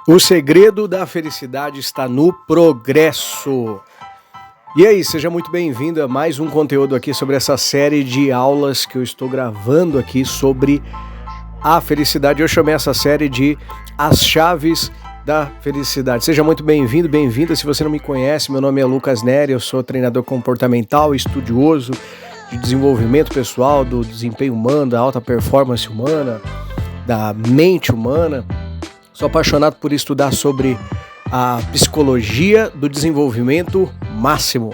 O segredo da felicidade está no progresso. E aí, seja muito bem-vindo a mais um conteúdo aqui sobre essa série de aulas que eu estou gravando aqui sobre a felicidade. Eu chamei essa série de As Chaves da Felicidade. Seja muito bem-vindo, bem-vinda. Se você não me conhece, meu nome é Lucas Neri, eu sou treinador comportamental, estudioso de desenvolvimento pessoal, do desempenho humano, da alta performance humana, da mente humana. Sou apaixonado por estudar sobre a psicologia do desenvolvimento máximo.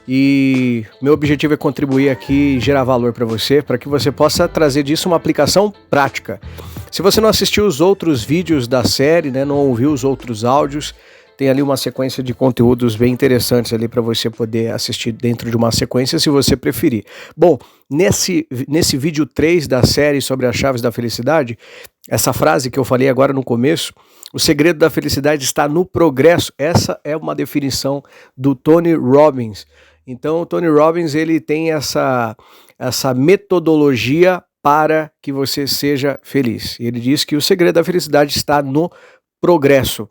E meu objetivo é contribuir aqui e gerar valor para você, para que você possa trazer disso uma aplicação prática. Se você não assistiu os outros vídeos da série, não ouviu os outros áudios, tem ali uma sequência de conteúdos bem interessantes ali para você poder assistir dentro de uma sequência, se você preferir. Bom, nesse vídeo 3 da série sobre as chaves da felicidade, essa frase que eu falei agora no começo, o segredo da felicidade está no progresso. Essa é uma definição do Tony Robbins. Então, o Tony Robbins, ele tem essa metodologia para que você seja feliz. Ele diz que o segredo da felicidade está no progresso.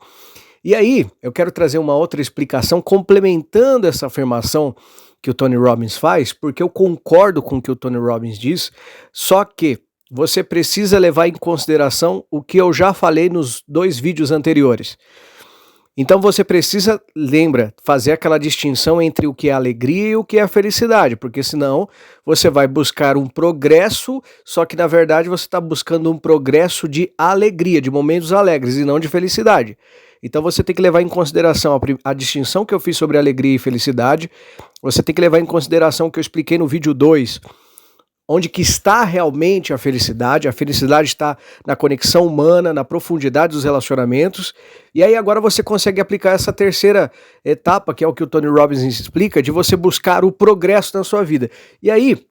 E aí, eu quero trazer uma outra explicação complementando essa afirmação que o Tony Robbins faz, porque eu concordo com o que o Tony Robbins diz, só que você precisa levar em consideração o que eu já falei nos 2 vídeos anteriores. Então você precisa, lembra, fazer aquela distinção entre o que é alegria e o que é felicidade, porque senão você vai buscar um progresso, só que na verdade você está buscando um progresso de alegria, de momentos alegres e não de felicidade. Então você tem que levar em consideração a distinção que eu fiz sobre alegria e felicidade, você tem que levar em consideração o que eu expliquei no vídeo 2, onde que está realmente a felicidade está na conexão humana, na profundidade dos relacionamentos, e aí agora você consegue aplicar essa terceira etapa, que é o que o Tony Robbins explica, de você buscar o progresso na sua vida. E aí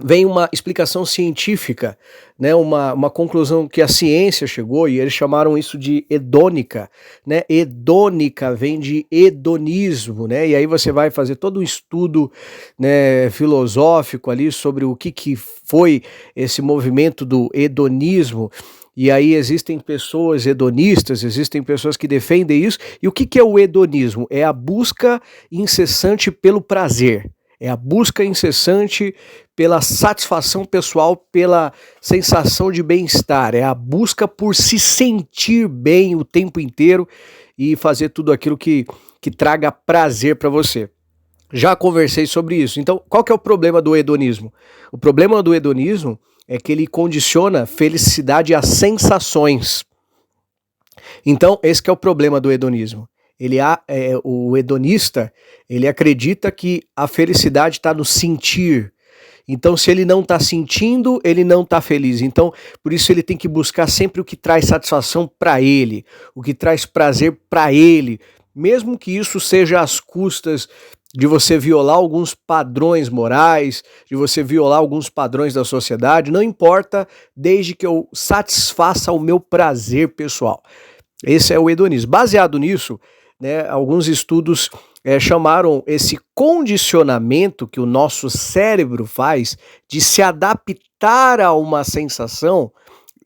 vem uma explicação científica, uma conclusão que a ciência chegou, e eles chamaram isso de hedônica, Hedônica vem de hedonismo, e aí você vai fazer todo um estudo, filosófico ali sobre o que foi esse movimento do hedonismo. E aí existem pessoas hedonistas, existem pessoas que defendem isso. E o que é o hedonismo? É a busca incessante pelo prazer. É a busca incessante pela satisfação pessoal, pela sensação de bem-estar. É a busca por se sentir bem o tempo inteiro e fazer tudo aquilo que traga prazer para você. Já conversei sobre isso. Então, qual que é o problema do hedonismo? O problema do hedonismo é que ele condiciona felicidade a sensações. Então, esse que é o problema do hedonismo. O hedonista, ele acredita que a felicidade está no sentir. Então, se ele não está sentindo, ele não está feliz. Então, por isso ele tem que buscar sempre o que traz satisfação para ele, o que traz prazer para ele, mesmo que isso seja às custas de você violar alguns padrões morais, de você violar alguns padrões da sociedade, não importa, desde que eu satisfaça o meu prazer pessoal. Esse é o hedonismo. Baseado nisso, alguns estudos chamaram esse condicionamento que o nosso cérebro faz de se adaptar a uma sensação,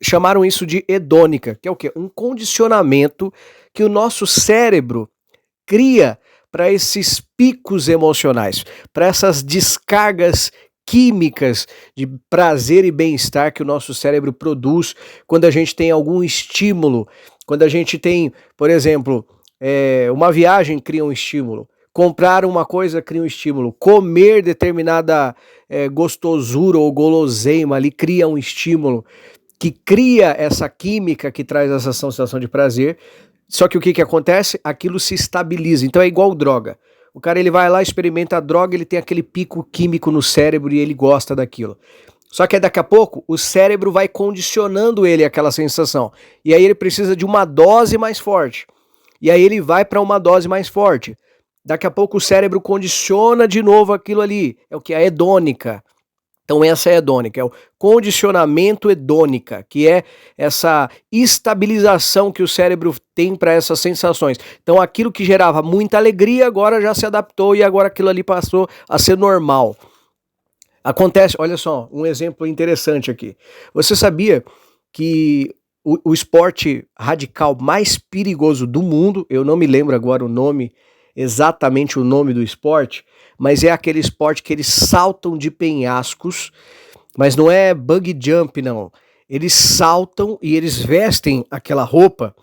chamaram isso de hedônica, que é o quê? Um condicionamento que o nosso cérebro cria para esses picos emocionais, para essas descargas químicas de prazer e bem-estar que o nosso cérebro produz quando a gente tem algum estímulo, quando a gente tem, por exemplo, uma viagem cria um estímulo, comprar uma coisa cria um estímulo, comer determinada gostosura ou guloseima ali cria um estímulo, que cria essa química que traz essa sensação de prazer. Só que o que acontece? Aquilo se estabiliza, então é igual droga. O cara ele vai lá, experimenta a droga, ele tem aquele pico químico no cérebro e ele gosta daquilo. Só que daqui a pouco o cérebro vai condicionando ele àquela sensação. E aí ele precisa de uma dose mais forte. E aí ele vai para uma dose mais forte. Daqui a pouco o cérebro condiciona de novo aquilo ali. É o que? A hedônica. Então essa é a hedônica, é o condicionamento hedônica, que é essa estabilização que o cérebro tem para essas sensações. Então aquilo que gerava muita alegria agora já se adaptou e agora aquilo ali passou a ser normal. Acontece, olha só, um exemplo interessante aqui. Você sabia que o esporte radical mais perigoso do mundo. Eu não me lembro agora o nome, exatamente o nome do esporte, mas é aquele esporte que eles saltam de penhascos, mas não é bungee jump, não. Eles saltam e eles vestem aquela roupa,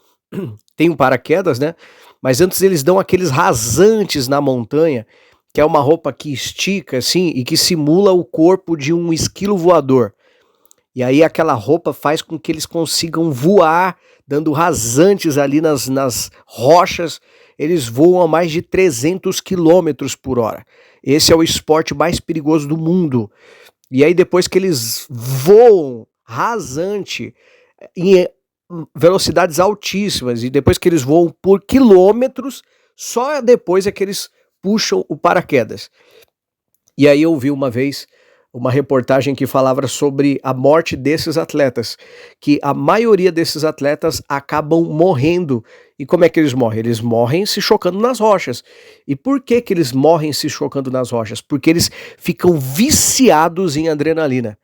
tem um paraquedas, né? Mas antes eles dão aqueles rasantes na montanha, que é uma roupa que estica assim e que simula o corpo de um esquilo voador. E aí aquela roupa faz com que eles consigam voar, dando rasantes ali nas rochas. Eles voam a mais de 300 quilômetros por hora. Esse é o esporte mais perigoso do mundo. E aí depois que eles voam rasante em velocidades altíssimas, e depois que eles voam por quilômetros, só depois é que eles puxam o paraquedas. E aí eu vi uma vez uma reportagem que falava sobre a morte desses atletas, que a maioria desses atletas acabam morrendo. E como é que eles morrem? Eles morrem se chocando nas rochas. E por que que eles morrem se chocando nas rochas? Porque eles ficam viciados em adrenalina.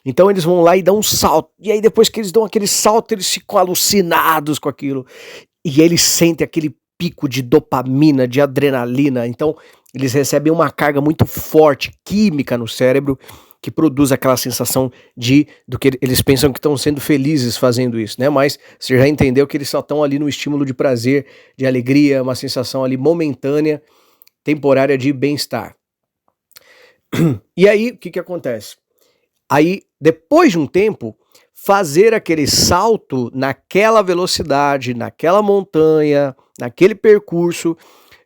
Então eles vão lá e dão um salto, e aí depois que eles dão aquele salto, eles ficam alucinados com aquilo, e eles sentem aquele pico de dopamina, de adrenalina. Então eles recebem uma carga muito forte, química no cérebro, que produz aquela sensação do que eles pensam que estão sendo felizes fazendo isso, né? Mas você já entendeu que eles só estão ali no estímulo de prazer, de alegria, uma sensação ali momentânea, temporária de bem-estar. E aí, o que acontece? Aí, depois de um tempo, fazer aquele salto naquela velocidade, naquela montanha, naquele percurso,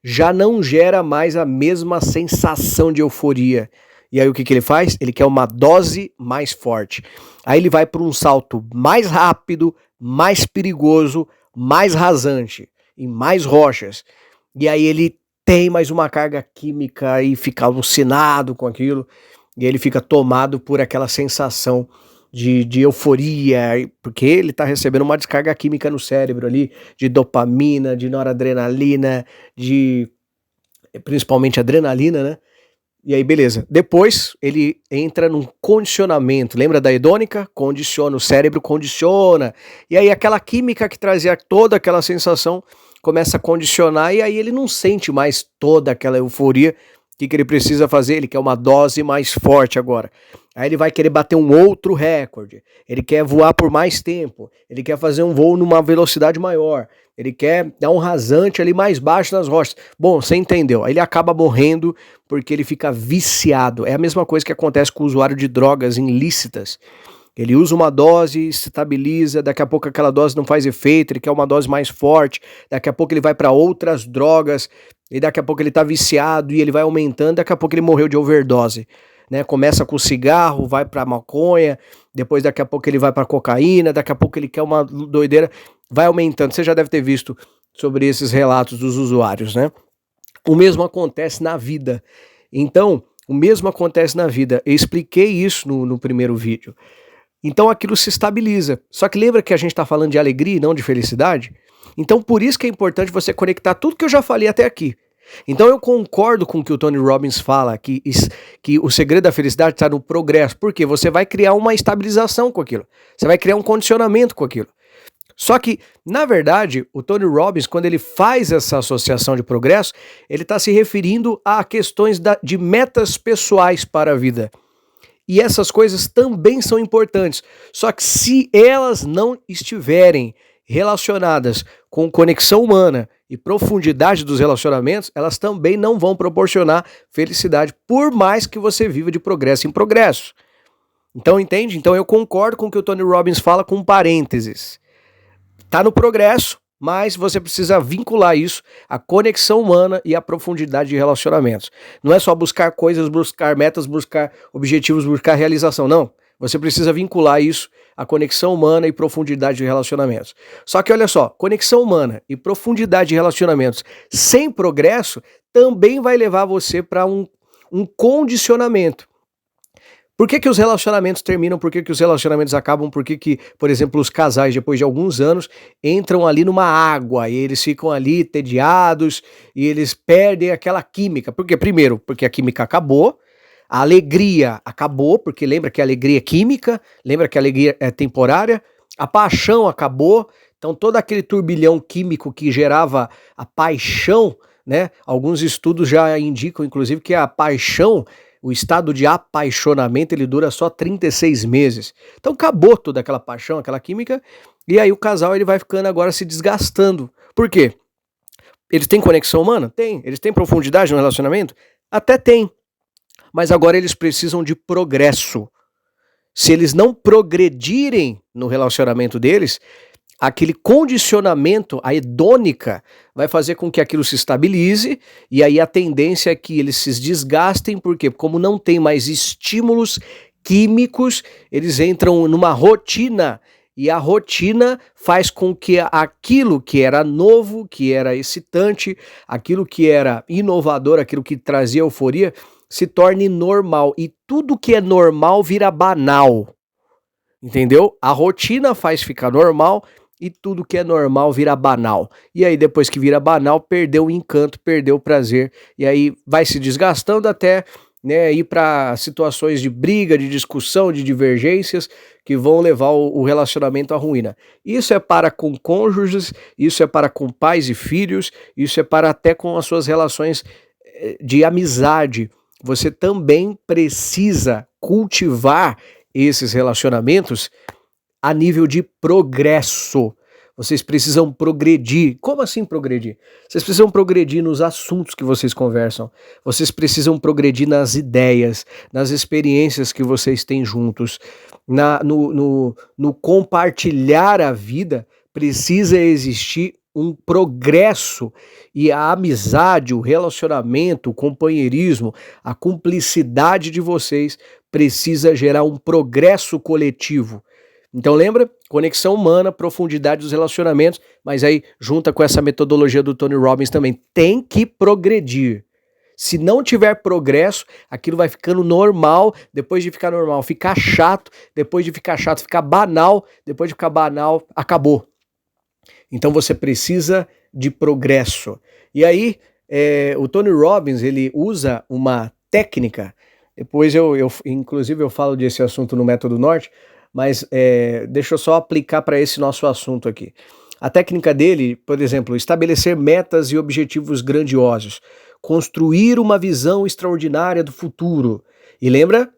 já não gera mais a mesma sensação de euforia. E aí o que ele faz? Ele quer uma dose mais forte. Aí ele vai para um salto mais rápido, mais perigoso, mais rasante, em mais rochas. E aí ele tem mais uma carga química e fica alucinado com aquilo. E ele fica tomado por aquela sensação de euforia, porque ele está recebendo uma descarga química no cérebro ali, de dopamina, de noradrenalina, de principalmente adrenalina, né? E aí, beleza. Depois ele entra num condicionamento. Lembra da hedônica? Condiciona, o cérebro condiciona. E aí aquela química que trazia toda aquela sensação começa a condicionar, e aí ele não sente mais toda aquela euforia. O que ele precisa fazer? Ele quer uma dose mais forte agora. Aí ele vai querer bater um outro recorde. Ele quer voar por mais tempo. Ele quer fazer um voo numa velocidade maior. Ele quer dar um rasante ali mais baixo nas rochas. Bom, você entendeu. Aí ele acaba morrendo porque ele fica viciado. É a mesma coisa que acontece com o usuário de drogas ilícitas. Ele usa uma dose, se estabiliza, daqui a pouco aquela dose não faz efeito, ele quer uma dose mais forte, daqui a pouco ele vai para outras drogas, e daqui a pouco ele tá viciado e ele vai aumentando, daqui a pouco ele morreu de overdose, né? Começa com cigarro, vai para maconha, depois daqui a pouco ele vai para cocaína, daqui a pouco ele quer uma doideira, vai aumentando. Você já deve ter visto sobre esses relatos dos usuários, né? O mesmo acontece na vida. Então, o mesmo acontece na vida. Eu expliquei isso no primeiro vídeo. Então aquilo se estabiliza. Só que lembra que a gente está falando de alegria e não de felicidade? Então por isso que é importante você conectar tudo que eu já falei até aqui. Então eu concordo com o que o Tony Robbins fala, que o segredo da felicidade está no progresso. Porque você vai criar uma estabilização com aquilo. Você vai criar um condicionamento com aquilo. Só que, na verdade, o Tony Robbins, quando ele faz essa associação de progresso, ele está se referindo a questões de metas pessoais para a vida. E essas coisas também são importantes, só que se elas não estiverem relacionadas com conexão humana e profundidade dos relacionamentos, elas também não vão proporcionar felicidade, por mais que você viva de progresso em progresso. Então, entende? Então eu concordo com o que o Tony Robbins fala com parênteses. Tá no progresso, mas você precisa vincular isso à conexão humana e à profundidade de relacionamentos. Não é só buscar coisas, buscar metas, buscar objetivos, buscar realização, não. Você precisa vincular isso à conexão humana e profundidade de relacionamentos. Só que olha só, conexão humana e profundidade de relacionamentos sem progresso também vai levar você para um condicionamento. Por que os relacionamentos terminam? Por que os relacionamentos acabam? Por que, por exemplo, os casais, depois de alguns anos, entram ali numa água e eles ficam ali tediados e eles perdem aquela química? Por quê? Primeiro, porque a química acabou, a alegria acabou, porque lembra que a alegria é química, lembra que a alegria é temporária, A paixão acabou, então todo aquele turbilhão químico que gerava a paixão, né? Alguns estudos já indicam, inclusive, que a paixão, o estado de apaixonamento, ele dura só 36 meses. Então acabou toda aquela paixão, aquela química, e aí o casal ele vai ficando agora se desgastando. Por quê? Eles têm conexão humana? Tem. Eles têm profundidade no relacionamento? Até tem. Mas agora eles precisam de progresso. Se eles não progredirem no relacionamento deles, aquele condicionamento, a hedônica, vai fazer com que aquilo se estabilize, e aí a tendência é que eles se desgastem, porque como não tem mais estímulos químicos, eles entram numa rotina, e a rotina faz com que aquilo que era novo, que era excitante, aquilo que era inovador, aquilo que trazia euforia, se torne normal, e tudo que é normal vira banal, entendeu? A rotina faz ficar normal e tudo que é normal vira banal. E aí depois que vira banal, perdeu o encanto, perdeu o prazer, e aí vai se desgastando até, né, ir para situações de briga, de discussão, de divergências que vão levar o relacionamento à ruína. Isso é para com cônjuges, isso é para com pais e filhos, isso é para até com as suas relações de amizade. Você também precisa cultivar esses relacionamentos a nível de progresso. Vocês precisam progredir. Como assim progredir? Vocês precisam progredir nos assuntos que vocês conversam. Vocês precisam progredir nas ideias, nas experiências que vocês têm juntos. No compartilhar a vida, precisa existir um progresso, e a amizade, o relacionamento, o companheirismo, a cumplicidade de vocês precisa gerar um progresso coletivo. Então lembra? Conexão humana, profundidade dos relacionamentos, mas aí junta com essa metodologia do Tony Robbins também. Tem que progredir. Se não tiver progresso, aquilo vai ficando normal, depois de ficar normal, ficar chato, depois de ficar chato, ficar banal, depois de ficar banal, acabou. Então você precisa de progresso. E aí, o Tony Robbins, ele usa uma técnica, depois inclusive eu falo desse assunto no Método Norte, mas deixa eu só aplicar para esse nosso assunto aqui. A técnica dele, por exemplo, estabelecer metas e objetivos grandiosos, construir uma visão extraordinária do futuro. E lembra,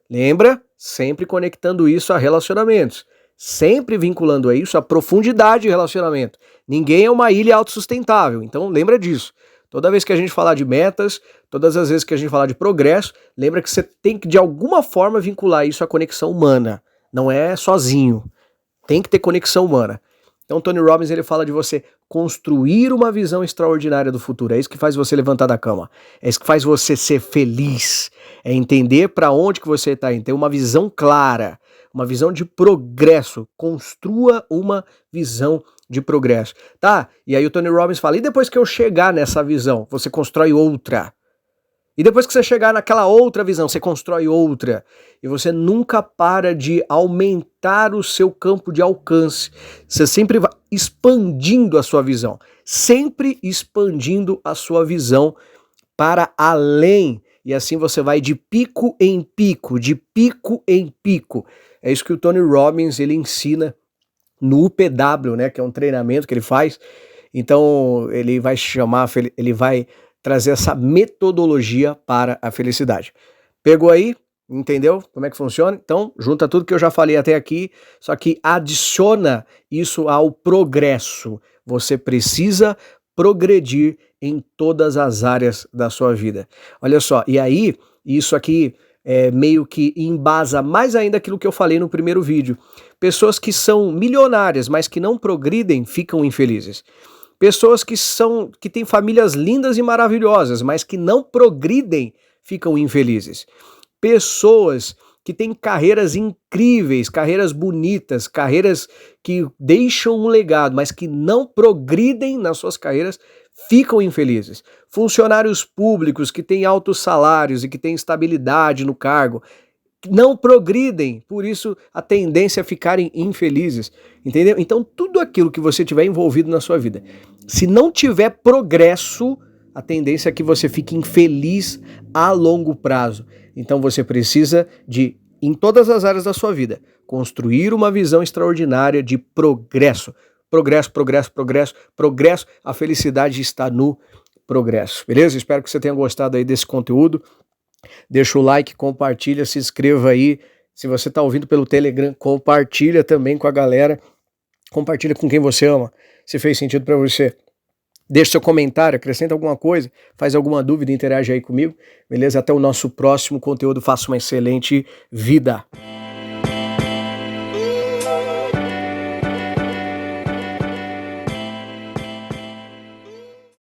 sempre conectando isso a relacionamentos. Sempre vinculando a isso a profundidade de relacionamento. Ninguém é uma ilha autossustentável, então lembra disso. Toda vez que a gente falar de metas, todas as vezes que a gente falar de progresso, lembra que você tem que de alguma forma vincular isso à conexão humana. Não é sozinho, tem que ter conexão humana. Então Tony Robbins ele fala de você construir uma visão extraordinária do futuro. É isso que faz você levantar da cama. É isso que faz você ser feliz. É entender para onde que você está indo. Ter uma visão clara, uma visão de progresso. Construa uma visão de progresso. Tá? E aí o Tony Robbins fala, e depois que eu chegar nessa visão, você constrói outra. E depois que você chegar naquela outra visão, você constrói outra. E você nunca para de aumentar o seu campo de alcance. Você sempre vai expandindo a sua visão. Sempre expandindo a sua visão para além. E assim você vai de pico em pico, de pico em pico. É isso que o Tony Robbins ele ensina no UPW, né? Que é um treinamento que ele faz. Então ele vai trazer essa metodologia para a felicidade. Pegou aí? Entendeu como é que funciona? Então, junta tudo que eu já falei até aqui, só que adiciona isso ao progresso. Você precisa progredir em todas as áreas da sua vida. Olha só, e aí, isso aqui meio que embasa mais ainda aquilo que eu falei no primeiro vídeo. Pessoas que são milionárias, mas que não progridem, ficam infelizes. Pessoas que têm famílias lindas e maravilhosas, mas que não progridem, ficam infelizes. Pessoas que têm carreiras incríveis, carreiras bonitas, carreiras que deixam um legado, mas que não progridem nas suas carreiras, ficam infelizes. Funcionários públicos que têm altos salários e que têm estabilidade no cargo, não progridem, por isso a tendência é ficarem infelizes, entendeu? Então tudo aquilo que você tiver envolvido na sua vida, se não tiver progresso, a tendência é que você fique infeliz a longo prazo. Então você precisa de em todas as áreas da sua vida, construir uma visão extraordinária de progresso. Progresso, progresso, progresso, progresso. A felicidade está no progresso, beleza? Espero que você tenha gostado aí desse conteúdo. Deixa o like, compartilha, se inscreva aí. Se você está ouvindo pelo Telegram, compartilha também com a galera. Compartilha com quem você ama, se fez sentido para você. Deixa seu comentário, acrescenta alguma coisa, faz alguma dúvida, interage aí comigo, beleza? Até o nosso próximo conteúdo. Faça uma excelente vida.